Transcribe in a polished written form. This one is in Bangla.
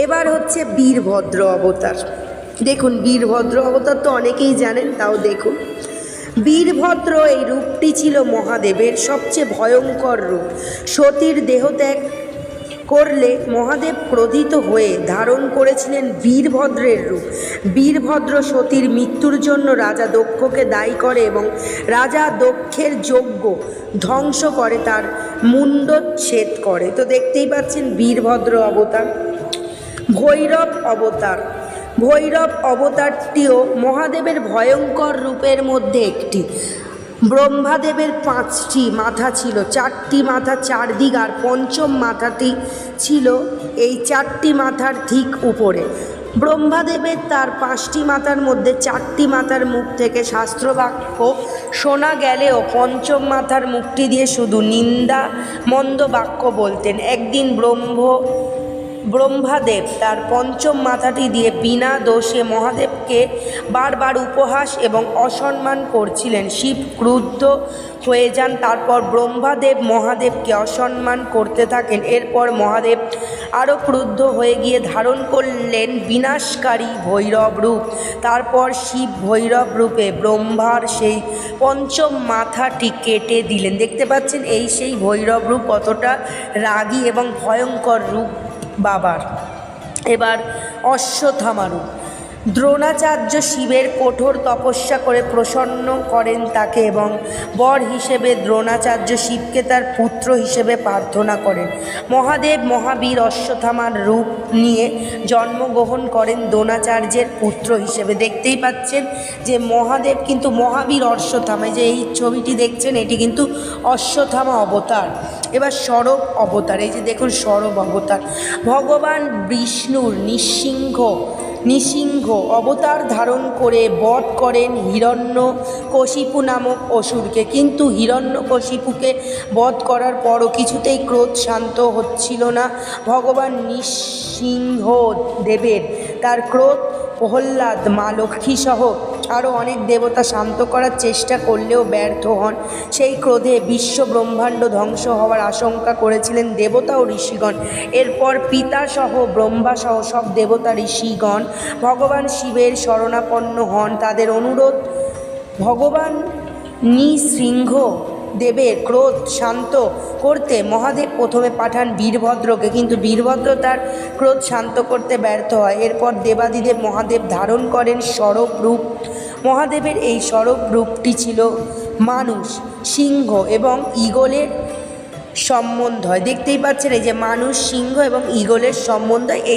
এবার হচ্ছে বীরভদ্র অবতার। দেখুন, বীরভদ্র অবতার তো অনেকেই জানেন, তাও দেখুন। বীরভদ্র এই রূপটি ছিল মহাদেবের সবচেয়ে ভয়ঙ্কর রূপ। সতীর দেহত্যাগ করলে মহাদেব ক্রোধিত হয়ে ধারণ করেছিলেন বীরভদ্রের রূপ। বীরভদ্র সতীর মৃত্যুর জন্য রাজা দক্ষকে দায়ী করে এবং রাজা দক্ষের যজ্ঞ ধ্বংস করে, তার মুণ্ডচ্ছেদ করে। তো দেখতেই পাচ্ছেন বীরভদ্র অবতার। ভৈরব অবতার। ভৈরব অবতারটিও মহাদেবের ভয়ঙ্কর রূপের মধ্যে একটি। ব্রহ্মাদেবের 5টি মাথা ছিল, 4টি মাথা চারদিক, আর পঞ্চম মাথাটি ছিল এই 4টি মাথার ঠিক উপরে। ব্রহ্মাদেবের তার 5টি মাথার মধ্যে 4টি মাথার মুখ থেকে শাস্ত্রবাক্য শোনা গেলেও পঞ্চম মাথার মুখটি দিয়ে শুধু নিন্দা মন্দ বাক্য বলতেন। একদিন ব্রহ্মাদেব তার পঞ্চম মাথাটি দিয়ে বিনা দোষে মহাদেবকে বারবার উপহাস এবং অসম্মান করছিলেন। শিব ক্রুদ্ধ হয়ে যান। তারপর ব্রহ্মাদেব মহাদেবকে অসম্মান করতে থাকেন। এরপর মহাদেব আরও ক্রুদ্ধ হয়ে গিয়ে ধারণ করলেন বিনাশকারী ভৈরব রূপ। তারপর শিব ভৈরব রূপে ব্রহ্মার সেই পঞ্চম মাথাটি কেটে দিলেন। দেখতে পাচ্ছেন এই সেই ভৈরব রূপ, কতটা রাগী এবং ভয়ঙ্কর রূপ বাবার। এবার অশ্বত্থামা রূপ। দ্রোণাচার্য শিবের কঠোর তপস্যা করে প্রসন্ন করেন তাকে এবং বর হিসেবে দ্রোণাচার্য শিবকে তার পুত্র হিসেবে প্রার্থনা করেন। মহাদেব মহাবীর অশ্বত্থামার রূপ নিয়ে জন্মগ্রহণ করেন দ্রোণাচার্যের পুত্র হিসেবে। দেখতেই পাচ্ছেন যে মহাদেব কিন্তু মহাবীর অশ্বত্থামা, যে এই ছবিটি দেখছেন এটি কিন্তু অশ্বত্থামা অবতার। এবার সরব অবতার। এই যে দেখুন সরব অবতার। ভগবান বিষ্ণুর নৃসিংহ অবতার ধারণ করে বধ করেন হিরণ্যকশিপু নামক অসুরকে। কিন্তু হিরণ্যকশিপুকে বধ করার পরও কিছুতেই ক্রোধ শান্ত হচ্ছিল না ভগবান নৃসিংহ দেবের। তার ক্রোধ প্রহ্লাদ, মা লক্ষ্মী সহ আরও অনেক দেবতা শান্ত করার চেষ্টা করলেও ব্যর্থ হন। সেই ক্রোধে বিশ্ব ব্রহ্মাণ্ড ধ্বংস হওয়ার আশঙ্কা করেছিলেন দেবতা ও ঋষিগণ। এরপর পিতাসহ ব্রহ্মাসহ সব দেবতা ঋষিগণ ভগবান শিবের শরণাপন্ন হন। তাদের অনুরোধ ভগবান নৃসিংহ দেবের ক্রোধ শান্ত করতে মহাদেব প্রথমে পাঠান বীরভদ্রকে, কিন্তু বীরভদ্র তার ক্রোধ শান্ত করতে ব্যর্থ হয়। এরপর দেবাদিদেব মহাদেব ধারণ করেন সরব রূপ। মহাদেবের এই সরব রূপটি ছিল মানুষ, সিংহ এবং ঈগলের সম্বন্ধ হয়। দেখতেই পাচ্ছেন এই যে মানুষ, সিংহ এবং ঈগলের সম্বন্ধ।